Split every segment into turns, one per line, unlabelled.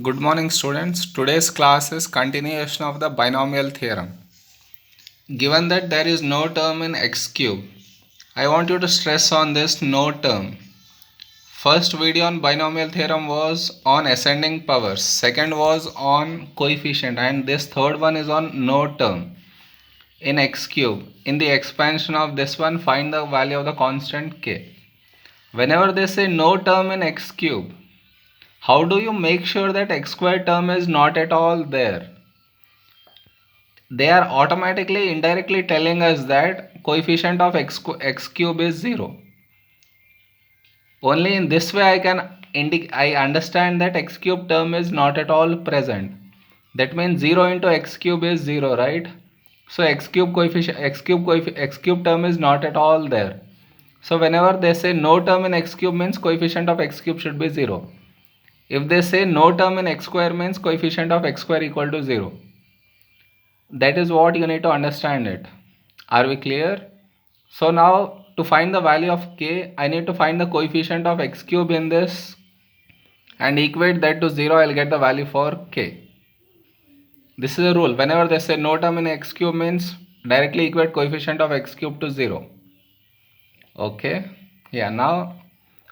Good morning students. Today's class is continuation of the binomial theorem. Given that there is no term in x cube, I want you to stress on this no term. First video on binomial theorem was on ascending powers, second was on coefficient, and this third one is on no term in x cube. In the expansion of this one, find the value of the constant k. Whenever they say no term in x cube, how do you make sure that x square term is not at all there? They are automatically indirectly telling us that coefficient of x cube is 0. Only in this way I understand that x cube term is not at all present. That means 0 into x cube is 0, right? So x cube term is not at all there. So whenever they say no term in x cube means coefficient of x cube should be 0. If they say no term in x square means coefficient of x square equal to 0. That is what you need to understand it. Are we clear? So now to find the value of k, I need to find the coefficient of x cube in this and equate that to 0. I'll get the value for k. This is a rule. Whenever they say no term in x cube means directly equate coefficient of x cube to 0. Okay. Yeah, now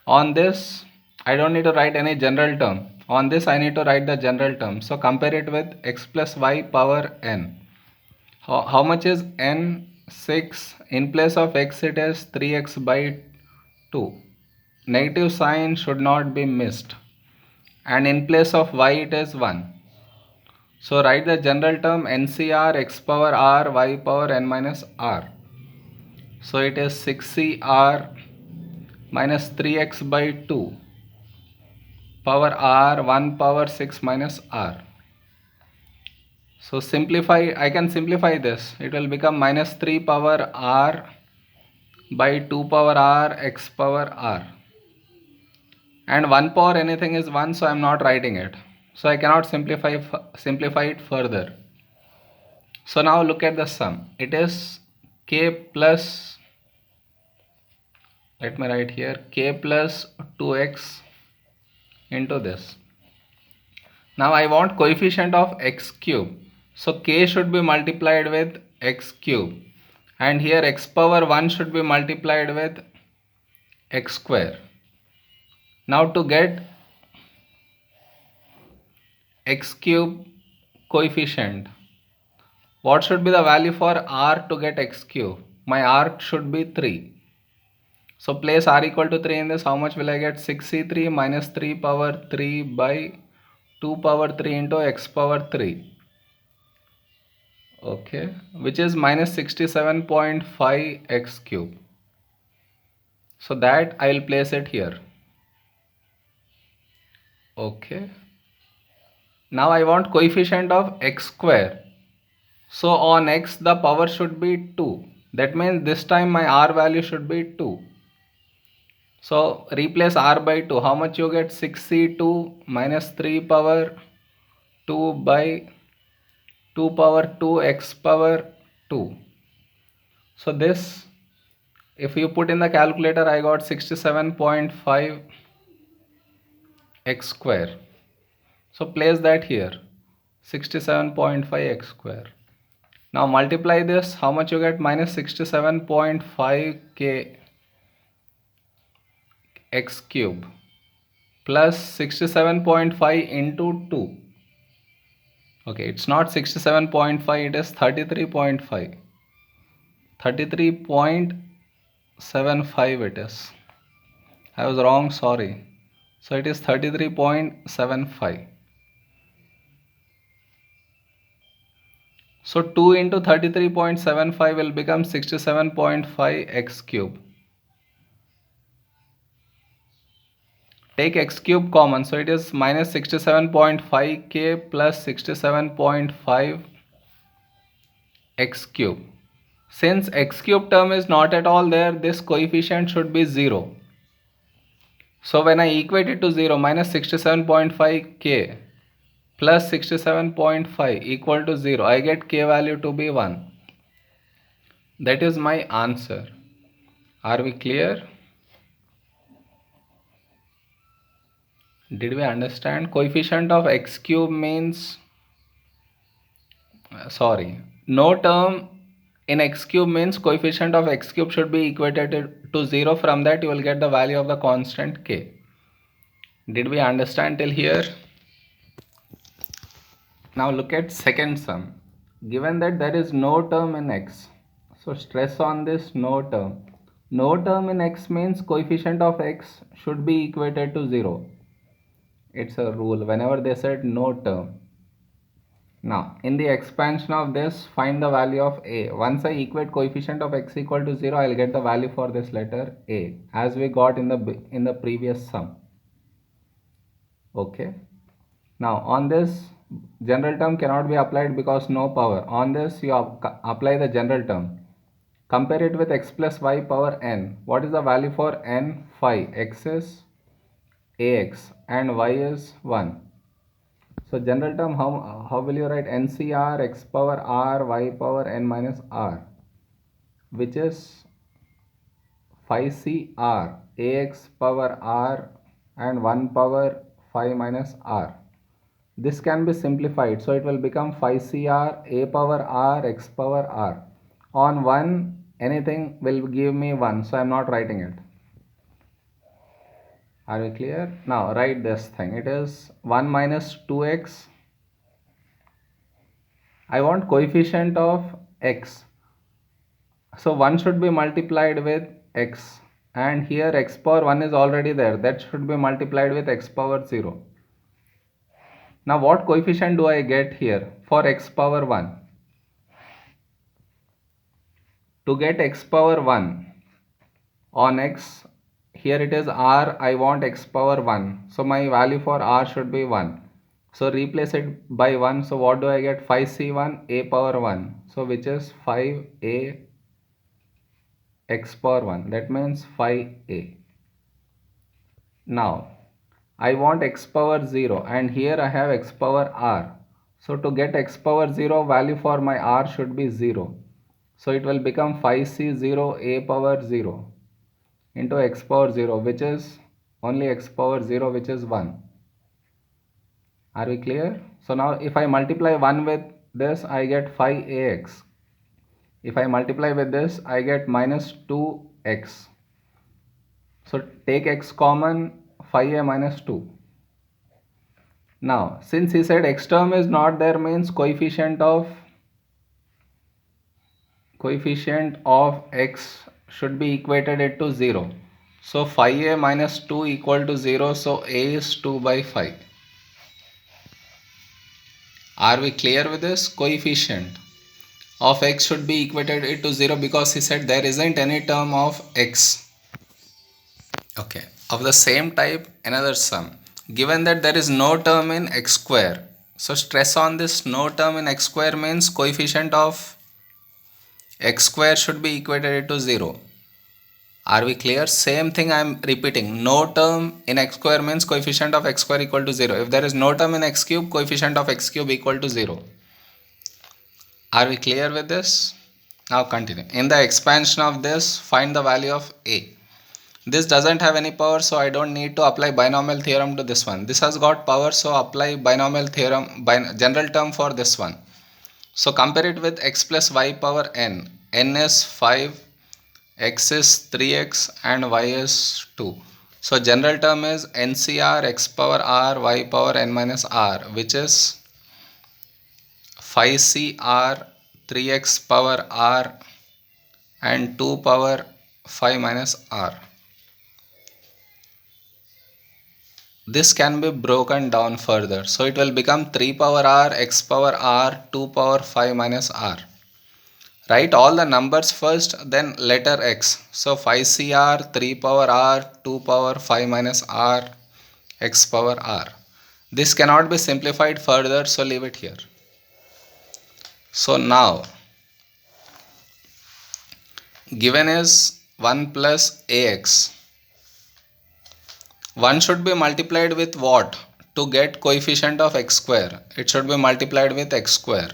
on this I don't need to write any general term. On this I need to write the general term. So compare it with x plus y power n. How much is n? 6. In place of x it is 3x by 2. Negative sign should not be missed. And in place of y it is 1. So write the general term NCR x power r y power n minus r. So it is 6cr minus 3x by 2 power r 1 power 6 minus r. So I can simplify this. It will become minus 3 power r by 2 power r x power r. And 1 power anything is 1, so I am not writing it. So I cannot simplify it further. So now look at the sum. It is k plus, let me write here, k plus 2x into this. Now I want coefficient of x cube. So k should be multiplied with x cube. And here x power 1 should be multiplied with x square. Now to get x cube coefficient, what should be the value for r to get x cube? My r should be 3. So place r equal to 3 in this. How much will I get? 6c3 minus 3 power 3 by 2 power 3 into x power 3. Okay, which is minus 67.5 x cube. So that I will place it here. Okay. Now I want coefficient of x square. So on x the power should be 2. That means this time my r value should be 2. So replace r by 2. How much you get? 6c2 minus 3 power 2 by 2 power 2 x power 2. So this, if you put in the calculator, I got 67.5 x square. So place that here, 67.5 x square. Now multiply this. How much you get? Minus 67.5 k x cube plus 67.5 into 2. Okay, it's not 67.5, it is 33.5. 33.75 it is. I was wrong, sorry. So it is 33.75. So 2 into 33.75 will become 67.5 x cube. Take x cube common, so it is minus 67.5 k plus 67.5 x cube. Since x cube term is not at all there, this coefficient should be 0. So when I equate it to 0, minus 67.5 k plus 67.5 equal to 0, I get k value to be 1. That is my answer. Are we clear? Did we understand? Coefficient of x cube means, no term in x cube means coefficient of x cube should be equated to 0. From that you will get the value of the constant k. Did we understand till here? Now look at second sum. Given that there is no term in x, so stress on this no term. No term in x means coefficient of x should be equated to 0. It's a rule whenever they said no term. Now in the expansion of this, find the value of a. Once I equate coefficient of x equal to 0, I'll get the value for this letter a, as we got in the previous sum. Okay. Now on this, general term cannot be applied because no power. On this you apply the general term. Compare it with x plus y power n. What is the value for n? 5. X is ax and y is 1. So general term, how will you write? NCR x power r y power n minus r, which is 5cr ax power r and 1 power 5 minus r. This can be simplified, so it will become 5cr a power r x power r. On 1, anything will give me 1, so I am not writing it. Are we clear? Now write this thing. It is 1 minus 2x. I want coefficient of x. So 1 should be multiplied with x. And here x power 1 is already there. That should be multiplied with x power 0. Now what coefficient do I get here for x power 1? To get x power 1 on x, here it is r, I want x power 1. So my value for r should be 1. So replace it by 1. So what do I get? 5c1 a power 1. So which is 5a x power 1. That means 5a. Now I want x power 0 and here I have x power r. So to get x power 0, value for my r should be 0. So it will become 5c0 a power 0 into x power 0, which is only x power 0, which is 1. Are we clear? So now if I multiply 1 with this, I get 5ax. If I multiply with this, I get minus 2x. So take x common, 5a minus 2. Now since he said x term is not there, means coefficient of x should be equated to 0. So 5a minus 2 equal to 0. So a is 2 by 5. Are we clear with this? Coefficient of x should be equated to 0 because he said there isn't any term of x. Okay. Of the same type, another sum. Given that there is no term in x square. So stress on this no term in x square means coefficient of x square should be equated to 0. Are we clear? Same thing I am repeating. No term in x square means coefficient of x square equal to 0. If there is no term in x cube, coefficient of x cube equal to 0. Are we clear with this? Now continue. In the expansion of this, find the value of a. This doesn't have any power, so I don't need to apply binomial theorem to this one. This has got power, so apply binomial theorem, general term for this one. So compare it with x plus y power n. N is 5, x is 3x and y is 2. So general term is NCR x power r y power n minus r, which is 5cr 3x power r and 2 power 5 minus r. This can be broken down further. So it will become 3 power r x power r 2 power 5 minus r. Write all the numbers first, then letter x. So 5cr 3 power r 2 power 5 minus r x power r. This cannot be simplified further, so leave it here. So now given is 1 plus ax. 1 should be multiplied with what to get coefficient of x square? It should be multiplied with x square.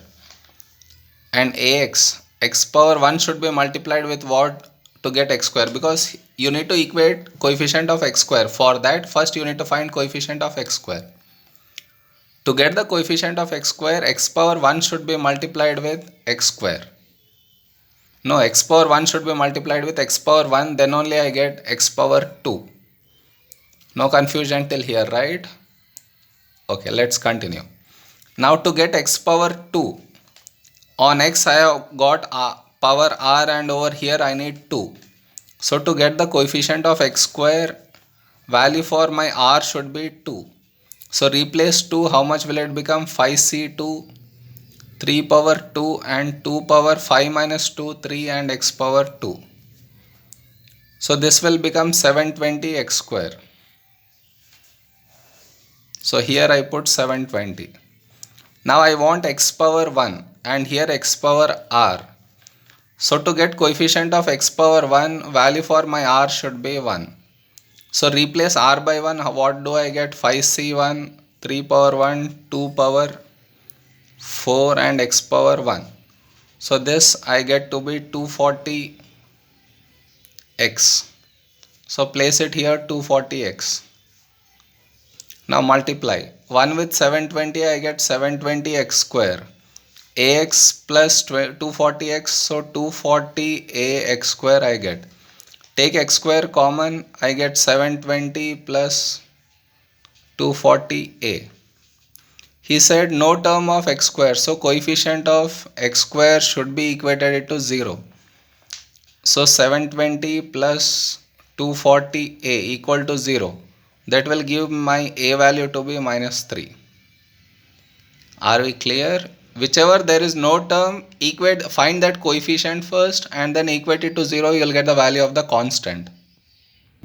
And ax, x power 1 should be multiplied with what to get x square? Because you need to equate coefficient of x square. For that, first you need to find coefficient of x square. To get the coefficient of x square, x power 1 should be multiplied with x square. No, x power 1 should be multiplied with x power 1, then only I get x power 2. No confusion till here, right? Okay, let's continue. Now to get x power 2, on x I have got power r and over here I need 2. So to get the coefficient of x square, value for my r should be 2. So replace 2, how much will it become? 5c2, 3 power 2 and 2 power 5 minus 2, 3 and x power 2. So this will become 720 x square. So here I put 720. Now I want x power 1 and here x power r. So to get coefficient of x power 1, value for my r should be 1. So replace r by 1, what do I get? 5c1, 3 power 1, 2 power 4 and x power 1. So this I get to be 240x. So place it here 240x. Now multiply. 1 with 720 I get 720x square. Ax plus 240x, so 240ax square I get. Take x square common, I get 720 plus 240a. He said no term of x square, so coefficient of x square should be equated to 0. So 720 plus 240a equal to 0. That will give my a value to be minus 3. Are we clear? Whichever there is no term, find that coefficient first and then equate it to 0, you will get the value of the constant.